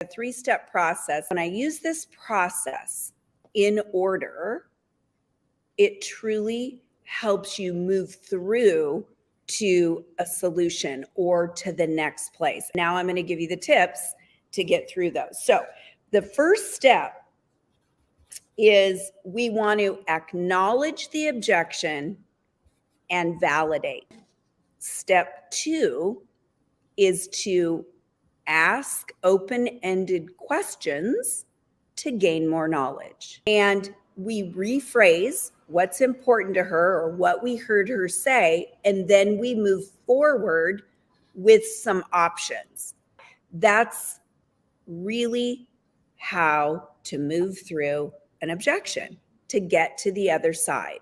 A 3-step process. When I use this process in order, it truly helps you move through to a solution or to the next place. Now I'm going to give you the tips to get through those. So the first step is we want to acknowledge the objection and validate. Step 2 is to ask open-ended questions to gain more knowledge. And we rephrase what's important to her or what we heard her say, and then we move forward with some options. That's really how to move through an objection to get to the other side.